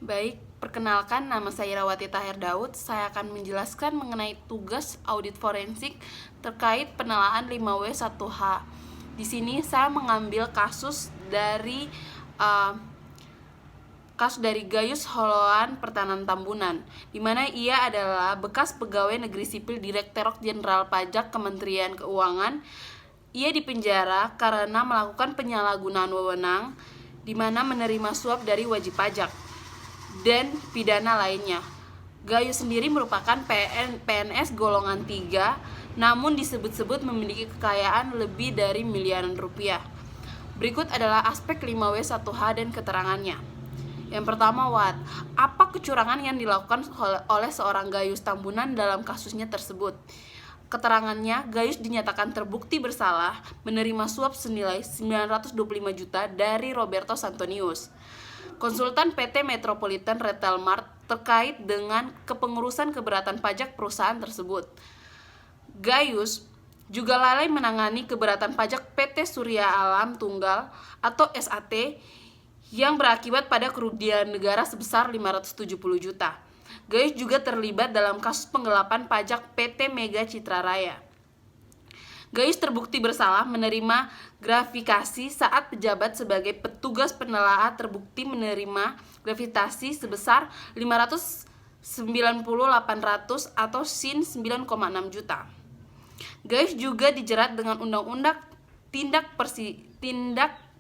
Baik, perkenalkan nama saya Irawati Tahir Daud. Saya akan menjelaskan mengenai tugas audit forensik terkait penelaan 5W1H. Di sini saya mengambil kasus dari Gayus Holoan Pertahanan Tambunan, di mana ia adalah bekas pegawai negeri sipil Direktorat Jenderal Pajak Kementerian Keuangan. Ia dipenjara karena melakukan penyalahgunaan wewenang, di mana menerima suap dari wajib pajak dan pidana lainnya. Gayus sendiri merupakan PNS golongan 3, namun disebut-sebut memiliki kekayaan lebih dari miliaran rupiah. Berikut adalah aspek 5W1H dan keterangannya. Yang pertama, apa kecurangan yang dilakukan oleh seorang Gayus Tambunan dalam kasusnya tersebut? Keterangannya, Gayus dinyatakan terbukti bersalah menerima suap senilai 925 juta dari Roberto Santonius, konsultan PT Metropolitan Retail Mart, terkait dengan kepengurusan keberatan pajak perusahaan tersebut. Gayus juga lalai menangani keberatan pajak PT Surya Alam Tunggal atau SAT yang berakibat pada kerugian negara sebesar 570 juta. Gayus juga terlibat dalam kasus penggelapan pajak PT Mega Citra Raya. Gayus terbukti bersalah menerima gratifikasi saat pejabat sebagai petugas penelaah, terbukti menerima gratifikasi sebesar 590.800 atau sin 9,6 juta. Gayus juga dijerat dengan undang-undang tindak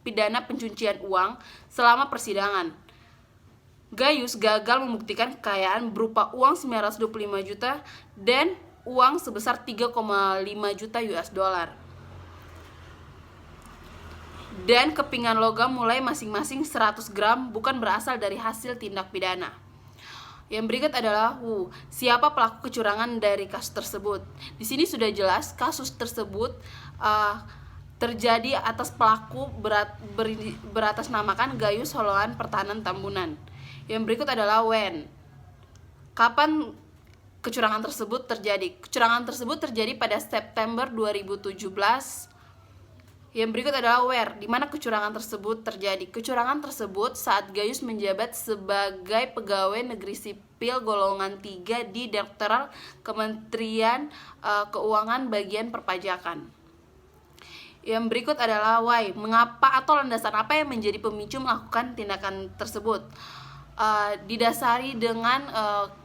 pidana pencucian uang selama persidangan. Gayus gagal membuktikan kekayaan berupa uang 925 juta dan uang sebesar 3,5 juta US dollar. Dan kepingan logam mulai masing-masing 100 gram bukan berasal dari hasil tindak pidana. Yang berikut adalah siapa pelaku kecurangan dari kasus tersebut. Di sini sudah jelas kasus tersebut terjadi atas pelaku beratasnamakan Gayus Holoan Pertahanan Tambunan. Yang berikut adalah kapan kecurangan tersebut terjadi. Kecurangan tersebut terjadi pada September 2017. Yang berikut adalah di mana kecurangan tersebut terjadi. Kecurangan tersebut saat Gayus menjabat sebagai pegawai negeri sipil golongan 3 di Direktorat Kementerian Keuangan bagian perpajakan. Yang berikut adalah mengapa atau landasan apa yang menjadi pemicu melakukan tindakan tersebut. Didasari dengan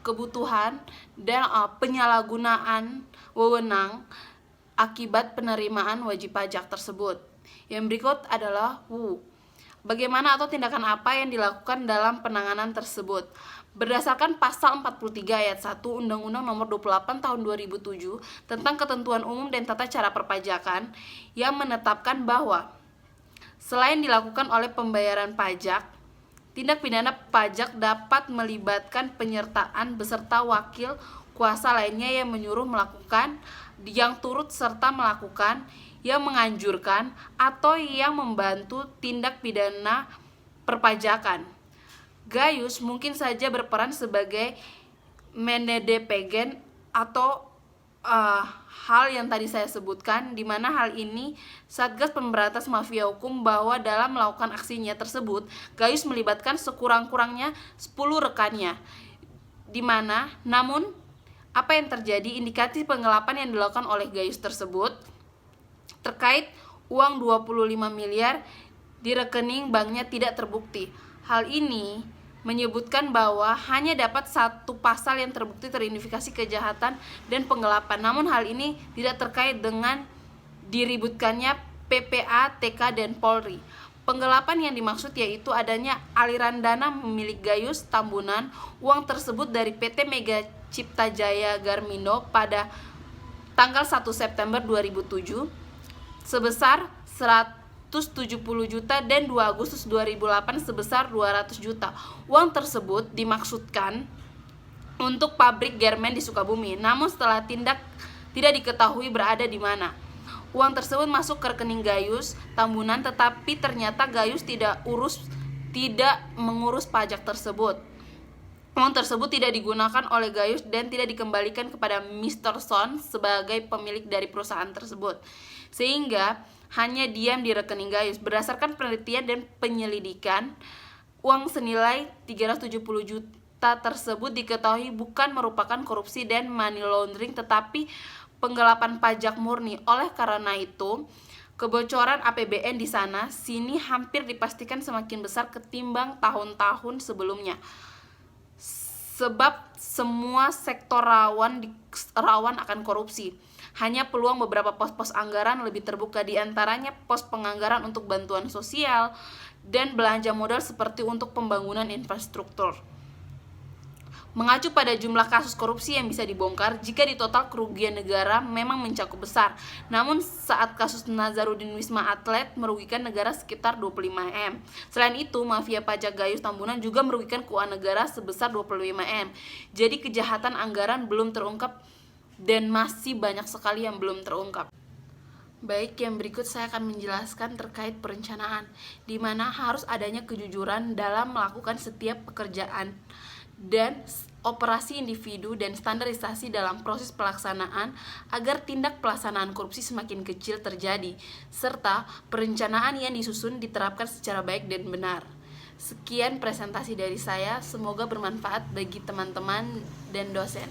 kebutuhan dan penyalahgunaan wewenang akibat penerimaan wajib pajak tersebut. Yang berikut adalah bagaimana atau tindakan apa yang dilakukan dalam penanganan tersebut. Berdasarkan pasal 43 ayat 1 Undang-Undang Nomor 28 Tahun 2007 tentang Ketentuan Umum dan Tata Cara Perpajakan yang menetapkan bahwa selain dilakukan oleh pembayaran pajak, tindak pidana pajak dapat melibatkan penyertaan beserta wakil kuasa lainnya yang menyuruh melakukan, yang turut serta melakukan, yang menganjurkan, atau yang membantu tindak pidana perpajakan. Gayus mungkin saja berperan sebagai menedepegen atau hal yang tadi saya sebutkan, di mana hal ini Satgas Pemberantas Mafia Hukum bahwa dalam melakukan aksinya tersebut Gayus melibatkan sekurang-kurangnya 10 rekannya, di mana namun apa yang terjadi, indikasi penggelapan yang dilakukan oleh Gayus tersebut terkait uang 25 miliar di rekening banknya tidak terbukti. Hal ini menyebutkan bahwa hanya dapat satu pasal yang terbukti teridentifikasi kejahatan dan penggelapan. Namun hal ini tidak terkait dengan diributkannya PPA, TK, dan Polri. Penggelapan yang dimaksud yaitu adanya aliran dana milik Gayus Tambunan. Uang tersebut dari PT Mega Cipta Jaya Garmindo pada tanggal 1 September 2007 sebesar 170 juta dan 2 Agustus 2008 sebesar 200 juta. Uang tersebut dimaksudkan untuk pabrik garmen di Sukabumi. Namun setelah tidak diketahui berada di mana. Uang tersebut masuk ke rekening Gayus Tambunan, tetapi ternyata Gayus tidak mengurus pajak tersebut. Uang tersebut tidak digunakan oleh Gayus dan tidak dikembalikan kepada Mr. Son sebagai pemilik dari perusahaan tersebut, sehingga hanya diam di rekening Gayus. Berdasarkan penelitian dan penyelidikan, Uang senilai 370 juta tersebut diketahui bukan merupakan korupsi dan money laundering tetapi penggelapan pajak murni. Oleh karena itu, kebocoran APBN di sana sini hampir dipastikan semakin besar ketimbang tahun-tahun sebelumnya. Sebab semua sektor rawan akan korupsi. Hanya peluang beberapa pos-pos anggaran lebih terbuka, di antaranya pos penganggaran untuk bantuan sosial dan belanja modal seperti untuk pembangunan infrastruktur. Mengacu pada jumlah kasus korupsi yang bisa dibongkar, jika di total kerugian negara memang mencakup besar. Namun saat kasus Nazarudin Wisma Atlet merugikan negara sekitar 25 M. Selain itu, mafia pajak Gayus Tambunan juga merugikan keuangan negara sebesar 25 M. Jadi kejahatan anggaran belum terungkap dan masih banyak sekali yang belum terungkap. Baik, yang berikut saya akan menjelaskan terkait perencanaan, di mana harus adanya kejujuran dalam melakukan setiap pekerjaan dan operasi individu dan standarisasi dalam proses pelaksanaan agar tindak pelaksanaan korupsi semakin kecil terjadi, serta perencanaan yang disusun diterapkan secara baik dan benar. Sekian presentasi dari saya, semoga bermanfaat bagi teman-teman dan dosen.